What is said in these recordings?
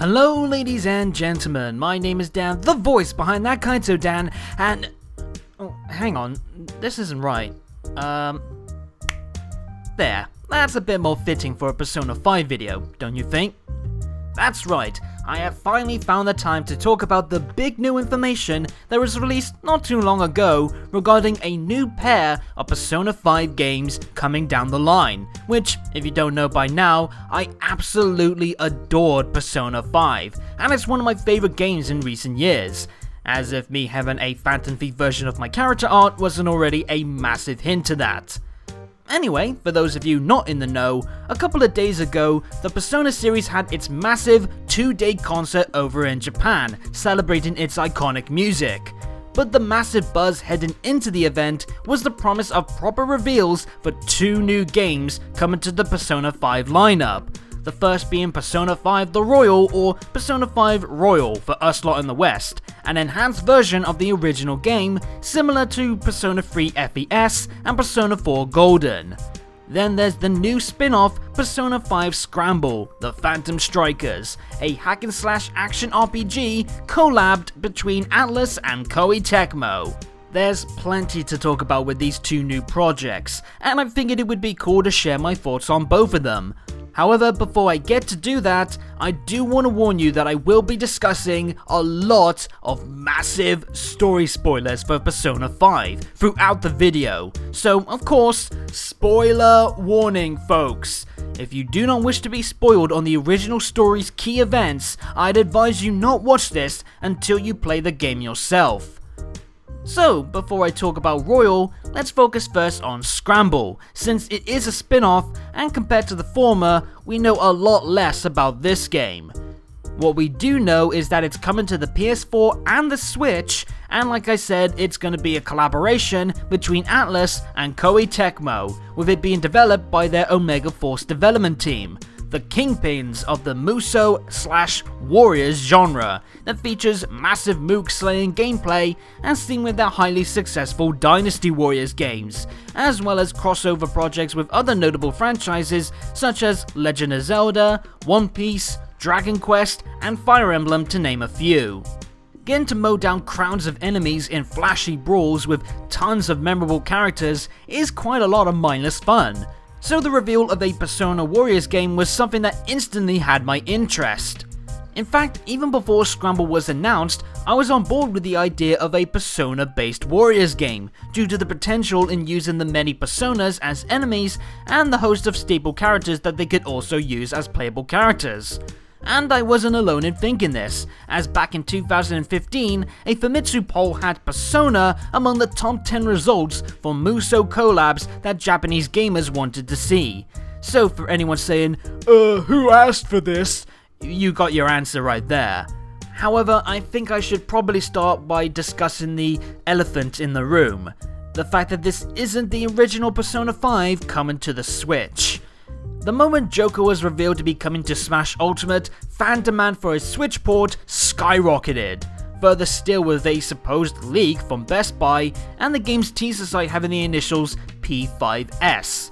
Hello ladies and gentlemen, my name is Dan, the voice behind ThatKaitoDan, and... Oh, hang on, this isn't right. There, that's a bit more fitting for a Persona 5 video, don't you think? That's right, I have finally found the time to talk about the big new information that was released not too long ago regarding a new pair of Persona 5 games coming down the line, which, if you don't know by now, I absolutely adored Persona 5, and it's one of my favorite games in recent years. As if me having a Phantom Thief version of my character art wasn't already a massive hint to that. Anyway, for those of you not in the know, a couple of days ago, the Persona series had its massive 2-day concert over in Japan, celebrating its iconic music. But the massive buzz heading into the event was the promise of proper reveals for 2 new games coming to the Persona 5 lineup. The first being Persona 5 The Royal, or Persona 5 Royal for us lot in the West, an enhanced version of the original game, similar to Persona 3 FES and Persona 4 Golden. Then there's the new spin-off Persona 5 Scramble, The Phantom Strikers, a hack-and-slash action RPG collabed between Atlus and Koei Tecmo. There's plenty to talk about with these 2 new projects, and I figured it would be cool to share my thoughts on both of them. However, before I get to do that, I do want to warn you that I will be discussing a lot of massive story spoilers for Persona 5 throughout the video. So, of course, spoiler warning folks. If you do not wish to be spoiled on the original story's key events, I'd advise you not watch this until you play the game yourself. So, before I talk about Royal, let's focus first on Scramble, since it is a spin-off, and compared to the former, we know a lot less about this game. What we do know is that it's coming to the PS4 and the Switch, and like I said, it's going to be a collaboration between Atlus and Koei Tecmo, with it being developed by their Omega Force development team, the kingpins of the Musou/Warriors genre that features massive mook slaying gameplay as seen with their highly successful Dynasty Warriors games, as well as crossover projects with other notable franchises such as Legend of Zelda, One Piece, Dragon Quest, and Fire Emblem to name a few. Getting to mow down crowds of enemies in flashy brawls with tons of memorable characters is quite a lot of mindless fun. So the reveal of a Persona Warriors game was something that instantly had my interest. In fact, even before Scramble was announced, I was on board with the idea of a Persona-based Warriors game, due to the potential in using the many Personas as enemies and the host of staple characters that they could also use as playable characters. And I wasn't alone in thinking this, as back in 2015, a Famitsu poll had Persona among the top 10 results for Musou collabs that Japanese gamers wanted to see. So for anyone saying, who asked for this? You got your answer right there. However, I think I should probably start by discussing the elephant in the room. The fact that this isn't the original Persona 5 coming to the Switch. The moment Joker was revealed to be coming to Smash Ultimate, fan demand for a Switch port skyrocketed. Further still with a supposed leak from Best Buy and the game's teaser site having the initials P5S.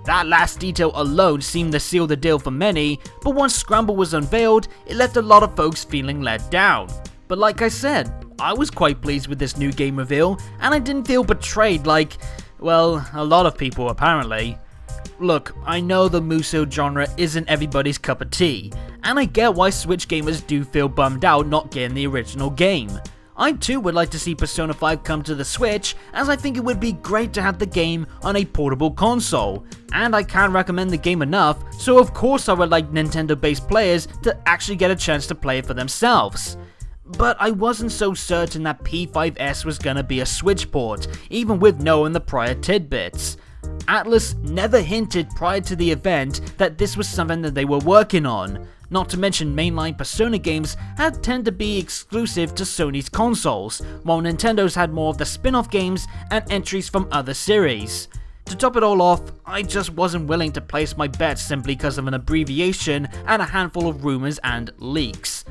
That last detail alone seemed to seal the deal for many, but once Scramble was unveiled, it left a lot of folks feeling let down. But like I said, I was quite pleased with this new game reveal, and I didn't feel betrayed like, well, a lot of people apparently. Look, I know the Musou genre isn't everybody's cup of tea, and I get why Switch gamers do feel bummed out not getting the original game. I too would like to see Persona 5 come to the Switch, as I think it would be great to have the game on a portable console, and I can't recommend the game enough, so of course I would like Nintendo-based players to actually get a chance to play it for themselves. But I wasn't so certain that P5S was gonna be a Switch port, even with knowing the prior tidbits. Atlus never hinted prior to the event that this was something that they were working on. Not to mention mainline Persona games had tend to be exclusive to Sony's consoles, while Nintendo's had more of the spin-off games and entries from other series. To top it all off, I just wasn't willing to place my bets simply because of an abbreviation and a handful of rumors and leaks.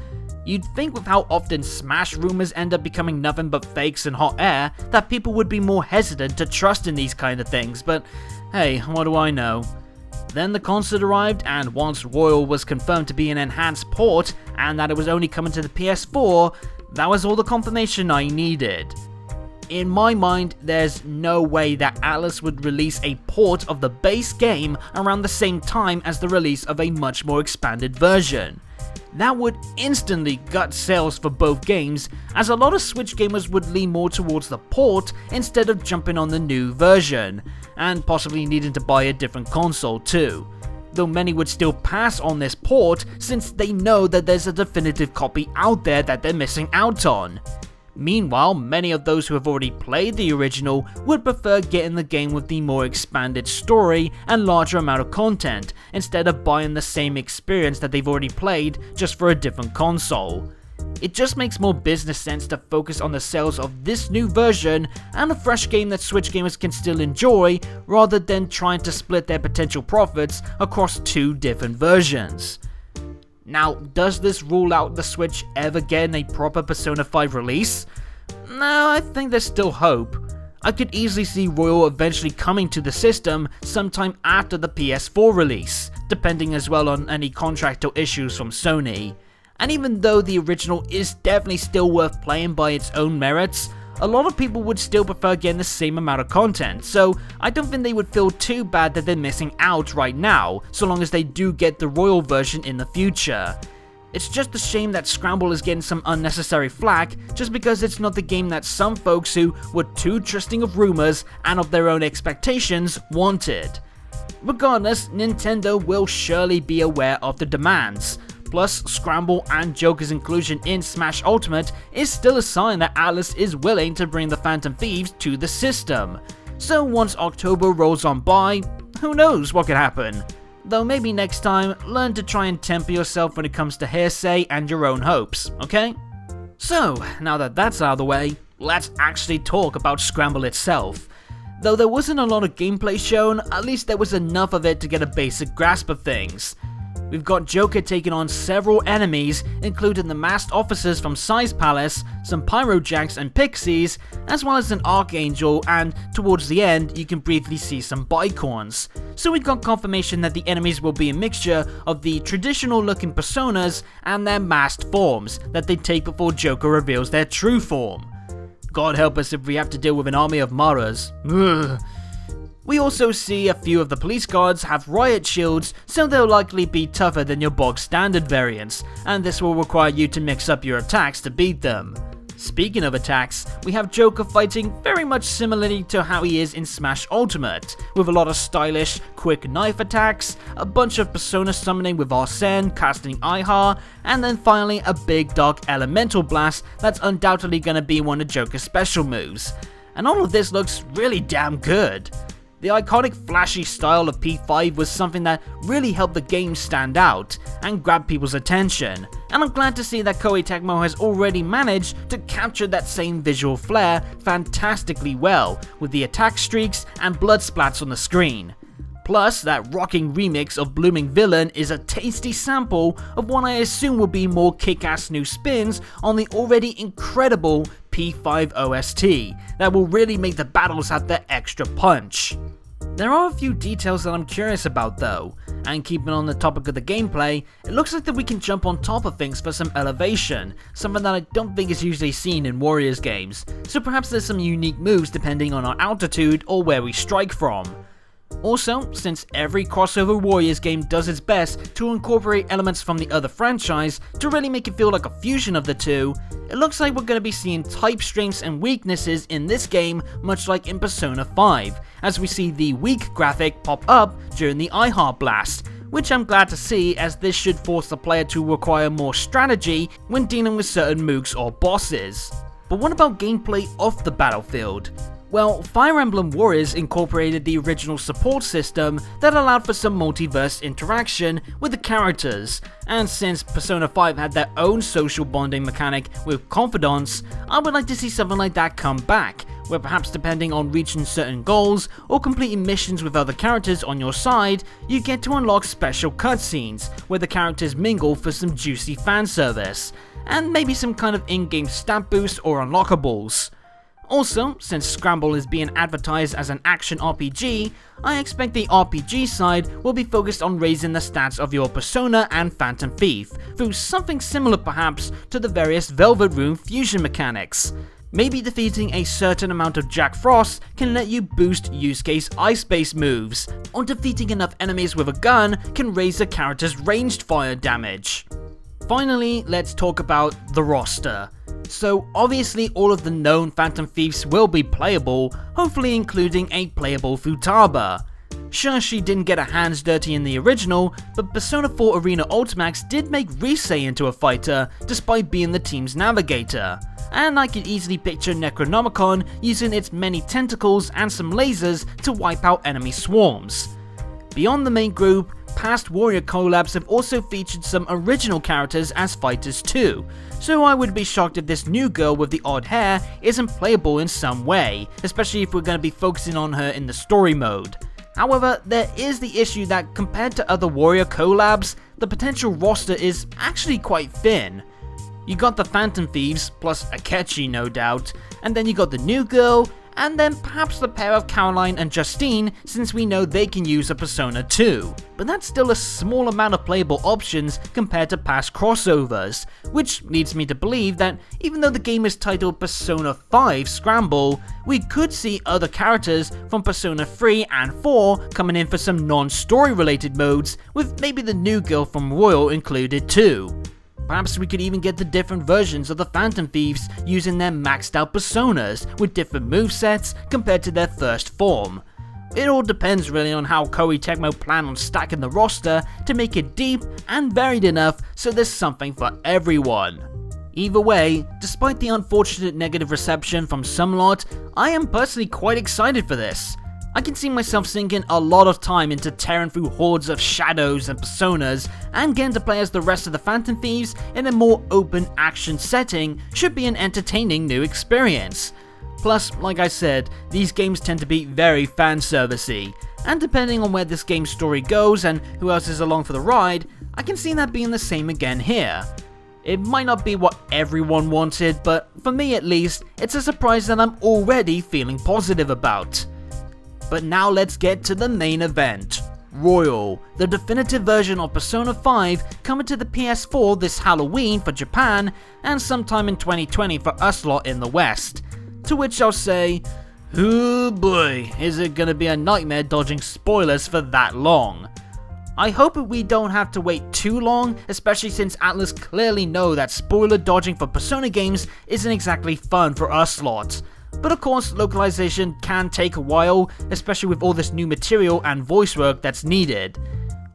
You'd think with how often Smash rumors end up becoming nothing but fakes and hot air, that people would be more hesitant to trust in these kind of things, but hey, what do I know? Then the console arrived, and once Royal was confirmed to be an enhanced port and that it was only coming to the PS4, that was all the confirmation I needed. In my mind, there's no way that Atlus would release a port of the base game around the same time as the release of a much more expanded version. That would instantly gut sales for both games, as a lot of Switch gamers would lean more towards the port instead of jumping on the new version, and possibly needing to buy a different console too. Though many would still pass on this port since they know that there's a definitive copy out there that they're missing out on. Meanwhile, many of those who have already played the original would prefer getting the game with the more expanded story and larger amount of content, instead of buying the same experience that they've already played just for a different console. It just makes more business sense to focus on the sales of this new version and a fresh game that Switch gamers can still enjoy, rather than trying to split their potential profits across two different versions. Now, does this rule out the Switch ever getting a proper Persona 5 release? No, I think there's still hope. I could easily see Royal eventually coming to the system sometime after the PS4 release, depending as well on any contractual issues from Sony. And even though the original is definitely still worth playing by its own merits, a lot of people would still prefer getting the same amount of content, so I don't think they would feel too bad that they're missing out right now, so long as they do get the Royal version in the future. It's just a shame that Scramble is getting some unnecessary flack just because it's not the game that some folks who were too trusting of rumors and of their own expectations wanted. Regardless, Nintendo will surely be aware of the demands. Plus, Scramble and Joker's inclusion in Smash Ultimate is still a sign that Atlus is willing to bring the Phantom Thieves to the system. So once October rolls on by, who knows what could happen. Though maybe next time, learn to try and temper yourself when it comes to hearsay and your own hopes, okay? So, now that that's out of the way, let's actually talk about Scramble itself. Though there wasn't a lot of gameplay shown, at least there was enough of it to get a basic grasp of things. We've got Joker taking on several enemies, including the masked officers from Size Palace, some Pyrojacks and Pixies, as well as an Archangel, and towards the end you can briefly see some Bicorns. So we got confirmation that the enemies will be a mixture of the traditional looking personas and their masked forms that they take before Joker reveals their true form. God help us if we have to deal with an army of Maras. Ugh. We also see a few of the police guards have riot shields, so they'll likely be tougher than your bog standard variants, and this will require you to mix up your attacks to beat them. Speaking of attacks, we have Joker fighting very much similarly to how he is in Smash Ultimate, with a lot of stylish, quick knife attacks, a bunch of persona summoning with Arsene casting Ihar, and then finally a big dark elemental blast that's undoubtedly going to be one of Joker's special moves. And all of this looks really damn good. The iconic flashy style of P5 was something that really helped the game stand out and grab people's attention, and I'm glad to see that Koei Tecmo has already managed to capture that same visual flair fantastically well, with the attack streaks and blood splats on the screen. Plus, that rocking remix of Blooming Villain is a tasty sample of what I assume will be more kick-ass new spins on the already incredible P5 OST that will really make the battles have that extra punch. There are a few details that I'm curious about though, and keeping on the topic of the gameplay, it looks like that we can jump on top of things for some elevation, something that I don't think is usually seen in Warriors games, so perhaps there's some unique moves depending on our altitude or where we strike from. Also, since every crossover Warriors game does its best to incorporate elements from the other franchise to really make it feel like a fusion of the two, it looks like we're going to be seeing type strengths and weaknesses in this game much like in Persona 5, as we see the weak graphic pop up during the Ihar blast, which I'm glad to see as this should force the player to require more strategy when dealing with certain mooks or bosses. But what about gameplay off the battlefield? Well, Fire Emblem Warriors incorporated the original support system that allowed for some multiverse interaction with the characters, and since Persona 5 had their own social bonding mechanic with confidants, I would like to see something like that come back, where perhaps depending on reaching certain goals or completing missions with other characters on your side, you get to unlock special cutscenes where the characters mingle for some juicy fan service, and maybe some kind of in-game stat boost or unlockables. Also, since Scramble is being advertised as an action RPG, I expect the RPG side will be focused on raising the stats of your Persona and Phantom Thief, through something similar perhaps to the various Velvet Room fusion mechanics. Maybe defeating a certain amount of Jack Frost can let you boost use case ice-based moves, or defeating enough enemies with a gun can raise the character's ranged fire damage. Finally, let's talk about the roster. So obviously all of the known Phantom Thieves will be playable, hopefully including a playable Futaba. Sure, she didn't get her hands dirty in the original, but Persona 4 Arena Ultimax did make Rise into a fighter, despite being the team's navigator. And I could easily picture Necronomicon using its many tentacles and some lasers to wipe out enemy swarms. Beyond the main group, past Warrior collabs have also featured some original characters as fighters too, so I would be shocked if this new girl with the odd hair isn't playable in some way, especially if we're going to be focusing on her in the story mode. However, there is the issue that compared to other Warrior collabs, the potential roster is actually quite thin. You got the Phantom Thieves, plus Akechi no doubt, and then you got the new girl, and then perhaps the pair of Caroline and Justine, since we know they can use a Persona 2. But that's still a small amount of playable options compared to past crossovers, which leads me to believe that even though the game is titled Persona 5 Scramble, we could see other characters from Persona 3 and 4 coming in for some non-story related modes, with maybe the new girl from Royal included too. Perhaps we could even get the different versions of the Phantom Thieves using their maxed out personas with different movesets compared to their first form. It all depends really on how Koei Tecmo plan on stacking the roster to make it deep and varied enough so there's something for everyone. Either way, despite the unfortunate negative reception from some lot, I am personally quite excited for this. I can see myself sinking a lot of time into tearing through hordes of shadows and personas, and getting to play as the rest of the Phantom Thieves in a more open action setting should be an entertaining new experience. Plus, like I said, these games tend to be very fan servicey, and depending on where this game's story goes and who else is along for the ride, I can see that being the same again here. It might not be what everyone wanted, but for me at least, it's a surprise that I'm already feeling positive about. But now let's get to the main event. Royal, the definitive version of Persona 5 coming to the PS4 this Halloween for Japan and sometime in 2020 for us lot in the West. To which I'll say, oh boy, is it gonna be a nightmare dodging spoilers for that long. I hope we don't have to wait too long, especially since Atlus clearly know that spoiler dodging for Persona games isn't exactly fun for us lot. But of course, localization can take a while, especially with all this new material and voice work that's needed.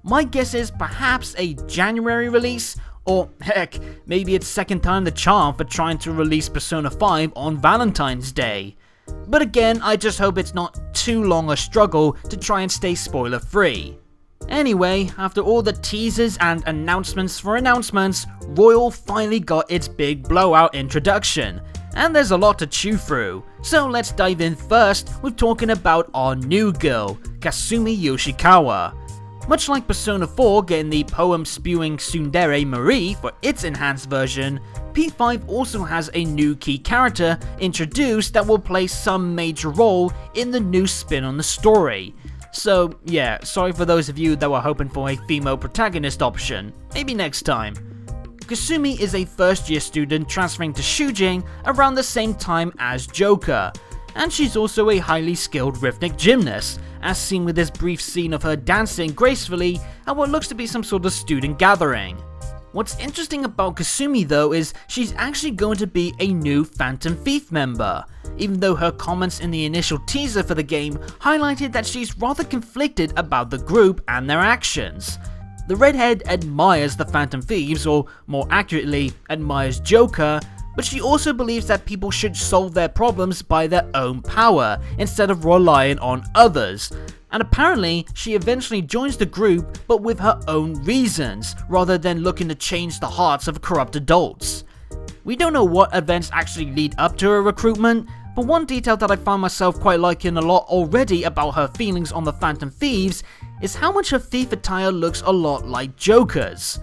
My guess is perhaps a January release, or heck, maybe it's second time the charm for trying to release Persona 5 on Valentine's Day. But again, I just hope it's not too long a struggle to try and stay spoiler free. Anyway, after all the teasers and announcements for announcements, Royal finally got its big blowout introduction. And there's a lot to chew through, so let's dive in first with talking about our new girl, Kasumi Yoshikawa. Much like Persona 4 getting the poem-spewing Tsundere Marie for its enhanced version, P5 also has a new key character introduced that will play some major role in the new spin on the story. So yeah, sorry for those of you that were hoping for a female protagonist option, maybe next time. Kasumi is a first year student transferring to Shujin around the same time as Joker, and she's also a highly skilled rhythmic gymnast, as seen with this brief scene of her dancing gracefully at what looks to be some sort of student gathering. What's interesting about Kasumi though is she's actually going to be a new Phantom Thief member, even though her comments in the initial teaser for the game highlighted that she's rather conflicted about the group and their actions. The redhead admires the Phantom Thieves, or more accurately, admires Joker, but she also believes that people should solve their problems by their own power, instead of relying on others. And apparently, she eventually joins the group, but with her own reasons, rather than looking to change the hearts of corrupt adults. We don't know what events actually lead up to her recruitment, but one detail that I find myself quite liking a lot already about her feelings on the Phantom Thieves is how much her thief attire looks a lot like Joker's.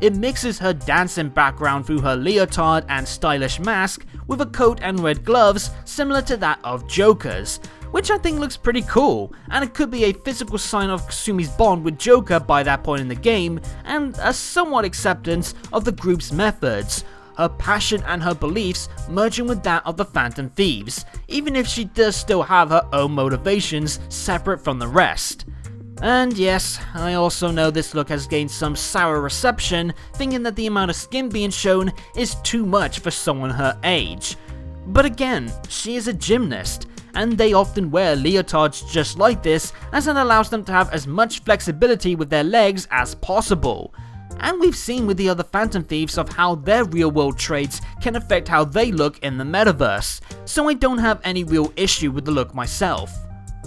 It mixes her dancing background through her leotard and stylish mask with a coat and red gloves similar to that of Joker's, which I think looks pretty cool, and it could be a physical sign of Kasumi's bond with Joker by that point in the game, and a somewhat acceptance of the group's methods, her passion and her beliefs merging with that of the Phantom Thieves, even if she does still have her own motivations separate from the rest. And yes, I also know this look has gained some sour reception, thinking that the amount of skin being shown is too much for someone her age. But again, she is a gymnast, and they often wear leotards just like this, as it allows them to have as much flexibility with their legs as possible. And we've seen with the other Phantom Thieves of how their real world traits can affect how they look in the metaverse, so I don't have any real issue with the look myself.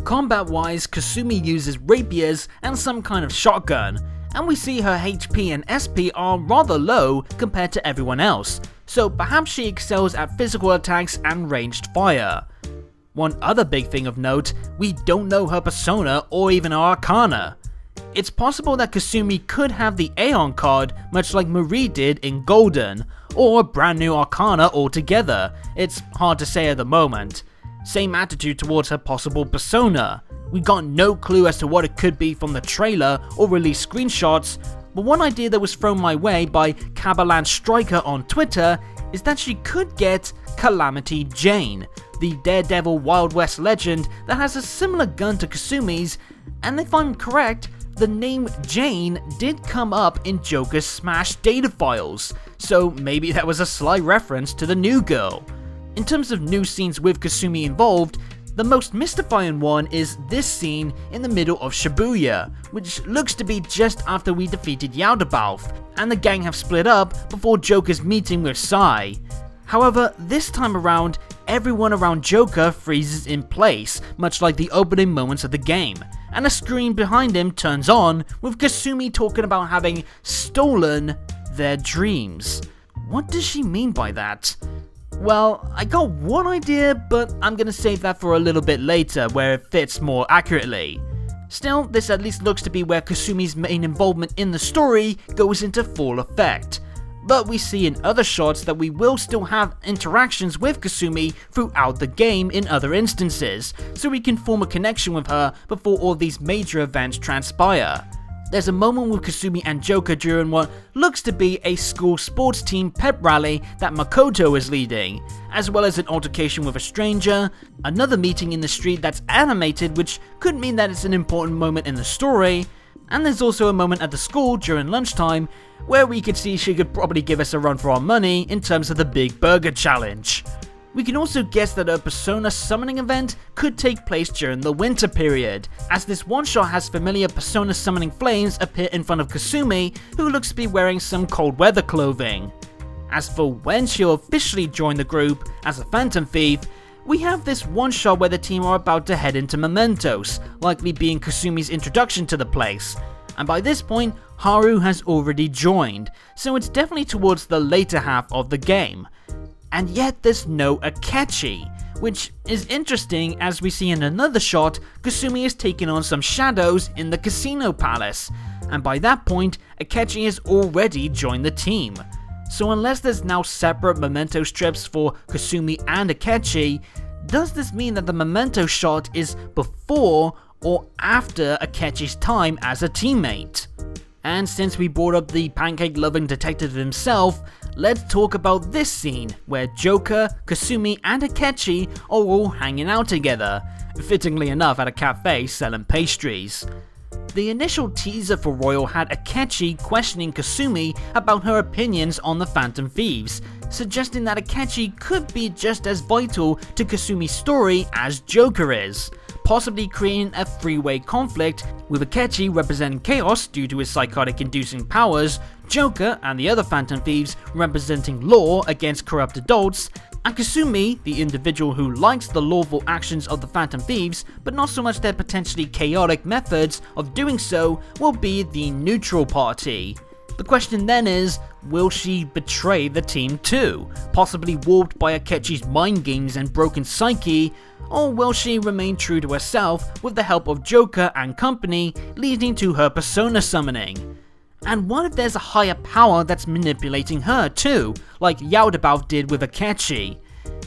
Combat wise, Kasumi uses rapiers and some kind of shotgun, and we see her HP and SP are rather low compared to everyone else, so perhaps she excels at physical attacks and ranged fire. One other big thing of note, we don't know her persona or even her arcana. It's possible that Kasumi could have the Aeon card, much like Marie did in Golden, or a brand new arcana altogether. It's hard to say at the moment. Same attitude towards her possible persona. We got no clue as to what it could be from the trailer or release screenshots, but one idea that was thrown my way by Cabalan Striker on Twitter is that she could get Calamity Jane, the Daredevil Wild West legend that has a similar gun to Kasumi's, and if I'm correct, the name Jane did come up in Joker's Smash data files, so maybe that was a sly reference to the new girl. In terms of new scenes with Kasumi involved, the most mystifying one is this scene in the middle of Shibuya, which looks to be just after we defeated Yaldabaoth, and the gang have split up before Joker's meeting with Sai. However, this time around, everyone around Joker freezes in place, much like the opening moments of the game, and a screen behind him turns on with Kasumi talking about having stolen their dreams. What does she mean by that? Well, I got one idea, but I'm gonna save that for a little bit later where it fits more accurately. Still, this at least looks to be where Kasumi's main involvement in the story goes into full effect. But we see in other shots that we will still have interactions with Kasumi throughout the game in other instances, so we can form a connection with her before all these major events transpire. There's a moment with Kasumi and Joker during what looks to be a school sports team pep rally that Makoto is leading, as well as an altercation with a stranger, another meeting in the street that's animated, which could mean that it's an important moment in the story, and there's also a moment at the school during lunchtime where we could see she could probably give us a run for our money in terms of the Big Burger Challenge. We can also guess that her Persona summoning event could take place during the winter period, as this one-shot has familiar Persona summoning flames appear in front of Kasumi, who looks to be wearing some cold weather clothing. As for when she'll officially join the group as a Phantom Thief, we have this one shot where the team are about to head into Mementos, likely being Kasumi's introduction to the place, and by this point, Haru has already joined, so it's definitely towards the later half of the game. And yet there's no Akechi, which is interesting as we see in another shot, Kasumi is taking on some shadows in the casino palace, and by that point, Akechi has already joined the team. So unless there's now separate memento strips for Kasumi and Akechi, does this mean that the memento shot is before or after Akechi's time as a teammate? And since we brought up the pancake-loving detective himself, let's talk about this scene where Joker, Kasumi and Akechi are all hanging out together, fittingly enough at a cafe selling pastries. The initial teaser for Royal had Akechi questioning Kasumi about her opinions on the Phantom Thieves, suggesting that Akechi could be just as vital to Kasumi's story as Joker is, possibly creating a three-way conflict, with Akechi representing chaos due to his psychotic-inducing powers, Joker and the other Phantom Thieves representing law against corrupt adults, and Kasumi, the individual who likes the lawful actions of the Phantom Thieves, but not so much their potentially chaotic methods of doing so, will be the neutral party. The question then is, will she betray the team too, possibly warped by Akechi's mind games and broken psyche, or will she remain true to herself with the help of Joker and company, leading to her persona summoning? And what if there's a higher power that's manipulating her too, like Yaldabaoth did with Akechi?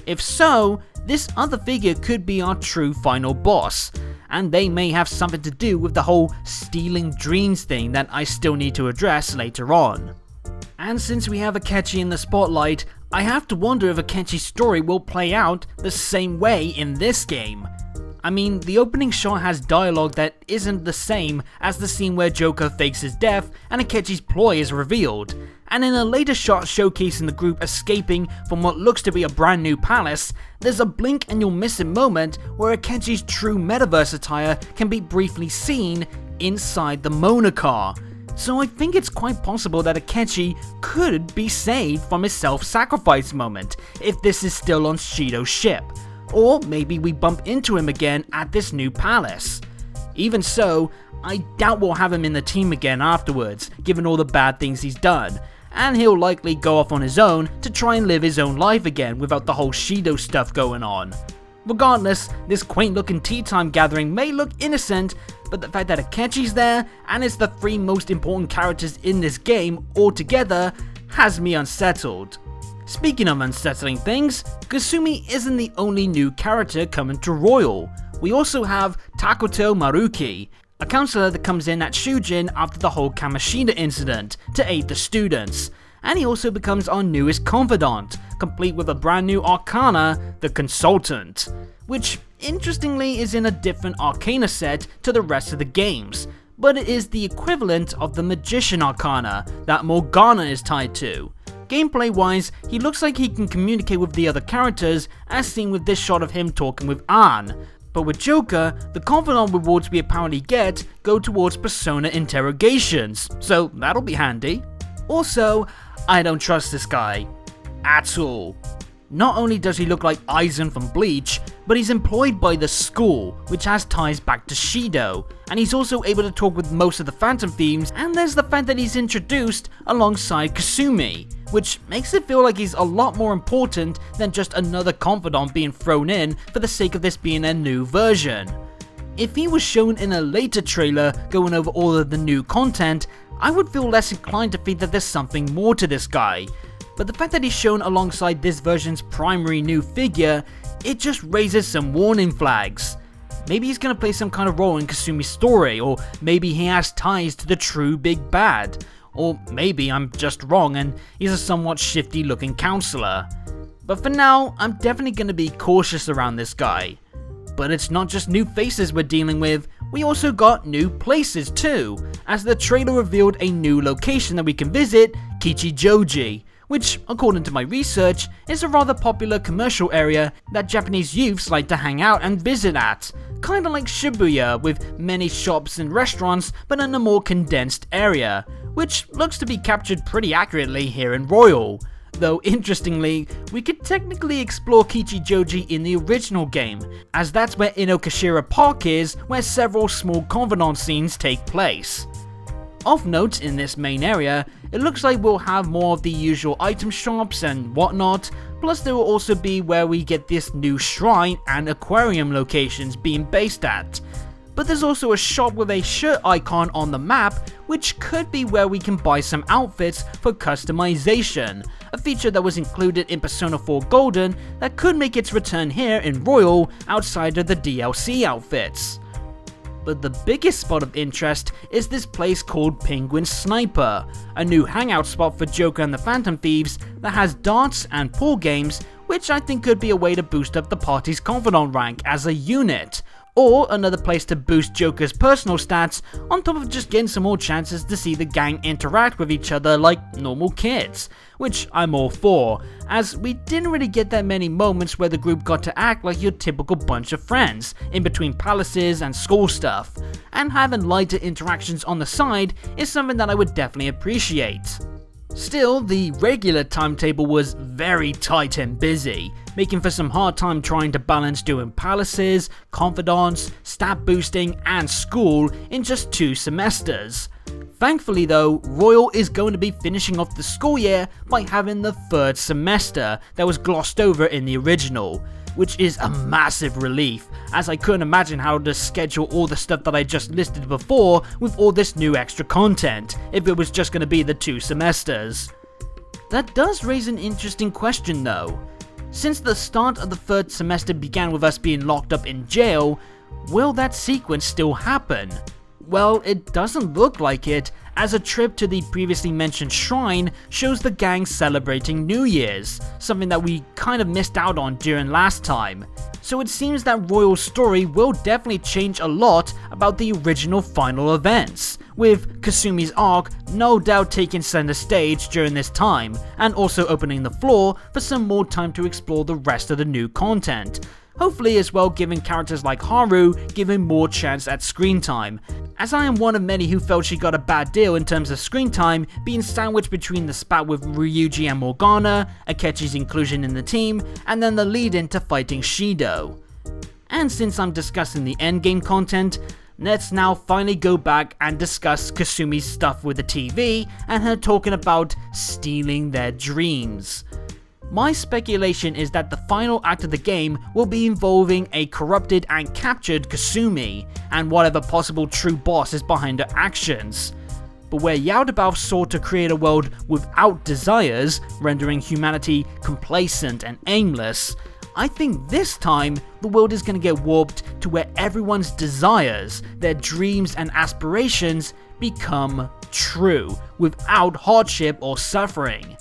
If so, this other figure could be our true final boss, and they may have something to do with the whole stealing dreams thing that I still need to address later on. And since we have Akechi in the spotlight, I have to wonder if Akechi's story will play out the same way in this game. I mean, the opening shot has dialogue that isn't the same as the scene where Joker fakes his death and Akechi's ploy is revealed, and in a later shot showcasing the group escaping from what looks to be a brand new palace, there's a blink and you'll miss it moment where Akechi's true metaverse attire can be briefly seen inside the Mona car. So I think it's quite possible that Akechi could be saved from his self-sacrifice moment if this is still on Shido's ship. Or maybe we bump into him again at this new palace. Even so, I doubt we'll have him in the team again afterwards, given all the bad things he's done, and he'll likely go off on his own to try and live his own life again without the whole Shido stuff going on. Regardless, this quaint looking tea time gathering may look innocent, but the fact that Akechi's there and is the three most important characters in this game altogether has me unsettled. Speaking of unsettling things, Kasumi isn't the only new character coming to Royal. We also have Takuto Maruki, a counselor that comes in at Shujin after the whole Kamishita incident to aid the students, and he also becomes our newest confidant, complete with a brand new arcana, the Consultant, which interestingly is in a different arcana set to the rest of the games, but it is the equivalent of the Magician arcana that Morgana is tied to. Gameplay wise, he looks like he can communicate with the other characters, as seen with this shot of him talking with Ann. But with Joker, the confidant rewards we apparently get go towards persona interrogations, so that'll be handy. Also, I don't trust this guy. At all. Not only does he look like Aizen from Bleach, but he's employed by the school, which has ties back to Shido, and he's also able to talk with most of the Phantom Thieves, and there's the fact that he's introduced alongside Kasumi, which makes it feel like he's a lot more important than just another confidant being thrown in for the sake of this being a new version. If he was shown in a later trailer going over all of the new content, I would feel less inclined to think that there's something more to this guy. But the fact that he's shown alongside this version's primary new figure, it just raises some warning flags. Maybe he's gonna play some kind of role in Kasumi's story, or maybe he has ties to the true big bad, or maybe I'm just wrong and he's a somewhat shifty looking counselor. But for now, I'm definitely gonna be cautious around this guy. But it's not just new faces we're dealing with, we also got new places too, as the trailer revealed a new location that we can visit, Kichijoji, which, according to my research, is a rather popular commercial area that Japanese youths like to hang out and visit at, kinda like Shibuya with many shops and restaurants but in a more condensed area, which looks to be captured pretty accurately here in Royal. Though interestingly, we could technically explore Kichijoji in the original game, as that's where Inokashira Park is, where several small confidant scenes take place. Of note in this main area, it looks like we'll have more of the usual item shops and whatnot, plus there will also be where we get this new shrine and aquarium locations being based at. But there's also a shop with a shirt icon on the map, which could be where we can buy some outfits for customization, a feature that was included in Persona 4 Golden that could make its return here in Royal outside of the DLC outfits. But the biggest spot of interest is this place called Penguin Sniper, a new hangout spot for Joker and the Phantom Thieves that has darts and pool games, which I think could be a way to boost up the party's confidant rank as a unit, or another place to boost Joker's personal stats on top of just getting some more chances to see the gang interact with each other like normal kids, which I'm all for, as we didn't really get that many moments where the group got to act like your typical bunch of friends in between palaces and school stuff, and having lighter interactions on the side is something that I would definitely appreciate. Still, the regular timetable was very tight and busy, making for some hard time trying to balance doing palaces, confidants, stat boosting and school in just 2 semesters. Thankfully though, Royal is going to be finishing off the school year by having the 3rd semester that was glossed over in the original, which is a massive relief, as I couldn't imagine how to schedule all the stuff that I just listed before with all this new extra content if it was just going to be the 2 semesters. That does raise an interesting question though. Since the start of the 3rd semester began with us being locked up in jail, will that sequence still happen? Well, it doesn't look like it, as a trip to the previously mentioned shrine shows the gang celebrating New Year's, something that we kind of missed out on during last time. So it seems that Royal's story will definitely change a lot about the original final events, with Kasumi's arc no doubt taking center stage during this time, and also opening the floor for some more time to explore the rest of the new content. Hopefully as well giving characters like Haru given more chance at screen time, as I am one of many who felt she got a bad deal in terms of screen time, being sandwiched between the spat with Ryuji and Morgana, Akechi's inclusion in the team, and then the lead into fighting Shido. And since I'm discussing the endgame content, let's now finally go back and discuss Kasumi's stuff with the TV and her talking about stealing their dreams. My speculation is that the final act of the game will be involving a corrupted and captured Kasumi, and whatever possible true boss is behind her actions. But where Yaldabaoth sought to create a world without desires, rendering humanity complacent and aimless, I think this time the world is going to get warped to where everyone's desires, their dreams and aspirations become true, without hardship or suffering.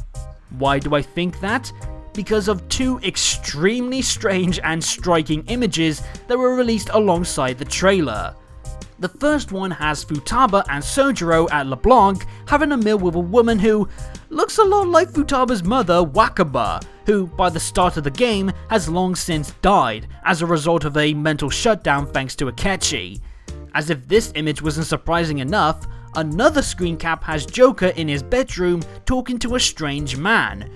Why do I think that? Because of 2 extremely strange and striking images that were released alongside the trailer. The first one has Futaba and Sojiro at LeBlanc having a meal with a woman who looks a lot like Futaba's mother, Wakaba, who by the start of the game has long since died as a result of a mental shutdown thanks to Akechi. As if this image wasn't surprising enough, another screen cap has Joker in his bedroom talking to a strange man,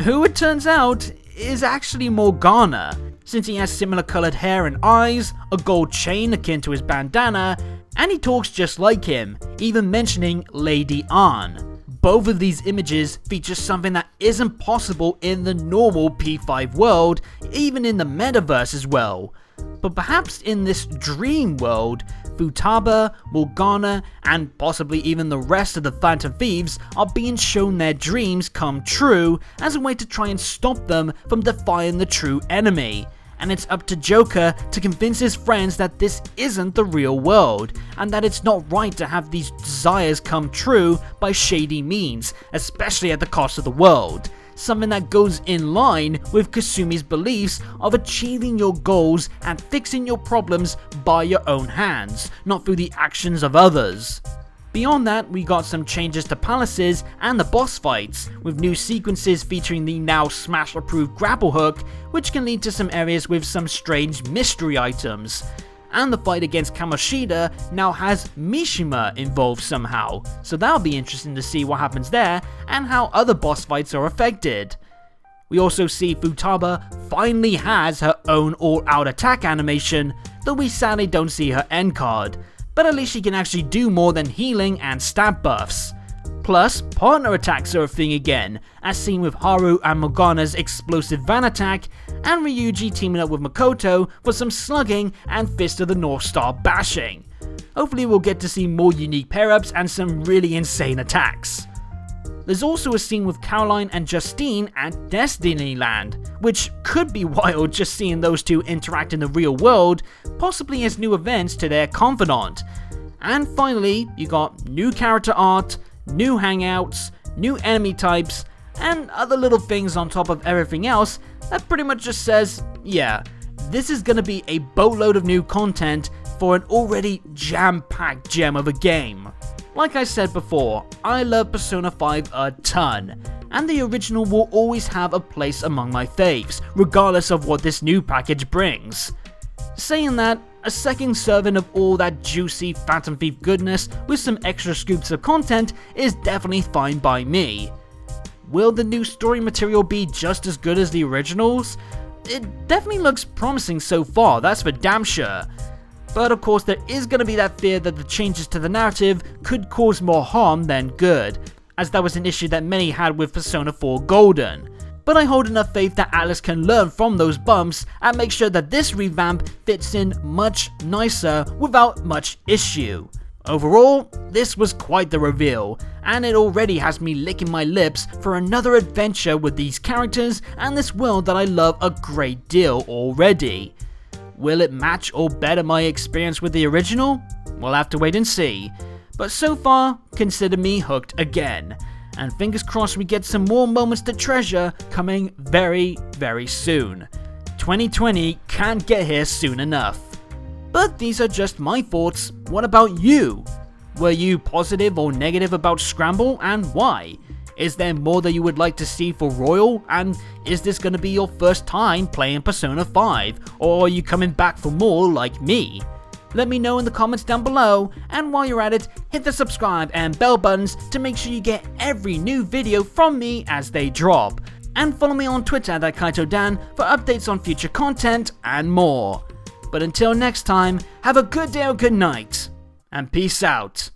who it turns out is actually Morgana, since he has similar coloured hair and eyes, a gold chain akin to his bandana, and he talks just like him, even mentioning Lady Ann. Both of these images feature something that isn't possible in the normal P5 world, even in the metaverse as well. But perhaps in this dream world, Futaba, Morgana, and possibly even the rest of the Phantom Thieves are being shown their dreams come true as a way to try and stop them from defying the true enemy. And it's up to Joker to convince his friends that this isn't the real world, and that it's not right to have these desires come true by shady means, especially at the cost of the world. Something that goes in line with Kasumi's beliefs of achieving your goals and fixing your problems by your own hands, not through the actions of others. Beyond that, we got some changes to palaces and the boss fights, with new sequences featuring the now Smash approved grapple hook, which can lead to some areas with some strange mystery items. And the fight against Kamoshida now has Mishima involved somehow, so that'll be interesting to see what happens there and how other boss fights are affected. We also see Futaba finally has her own all-out attack animation, though we sadly don't see her end card, but at least she can actually do more than healing and stab buffs. Plus, partner attacks are a thing again, as seen with Haru and Morgana's explosive van attack, and Ryuji teaming up with Makoto for some slugging and Fist of the North Star bashing. Hopefully we'll get to see more unique pair-ups and some really insane attacks. There's also a scene with Caroline and Justine at Destinyland, which could be wild just seeing those two interact in the real world, possibly as new events to their confidant. And finally, you got new character art, new hangouts, new enemy types, and other little things on top of everything else that pretty much just says, yeah, this is gonna be a boatload of new content for an already jam-packed gem of a game. Like I said before, I love Persona 5 a ton, and the original will always have a place among my faves, regardless of what this new package brings. Saying that, a second serving of all that juicy Phantom Thief goodness with some extra scoops of content is definitely fine by me. Will the new story material be just as good as the originals? It definitely looks promising so far, that's for damn sure. But of course there is going to be that fear that the changes to the narrative could cause more harm than good, as that was an issue that many had with Persona 4 Golden. But I hold enough faith that Atlus can learn from those bumps and make sure that this revamp fits in much nicer without much issue. Overall, this was quite the reveal, and it already has me licking my lips for another adventure with these characters and this world that I love a great deal already. Will it match or better my experience with the original? We'll have to wait and see. But so far, consider me hooked again. And fingers crossed we get some more moments to treasure coming very, very soon. 2020 can't get here soon enough. But these are just my thoughts. What about you? Were you positive or negative about Scramble, and why? Is there more that you would like to see for Royal, and is this going to be your first time playing Persona 5, or are you coming back for more like me? Let me know in the comments down below, and while you're at it, hit the subscribe and bell buttons to make sure you get every new video from me as they drop. And follow me on Twitter at ThatKaitoDan for updates on future content and more. But until next time, have a good day or good night, and peace out.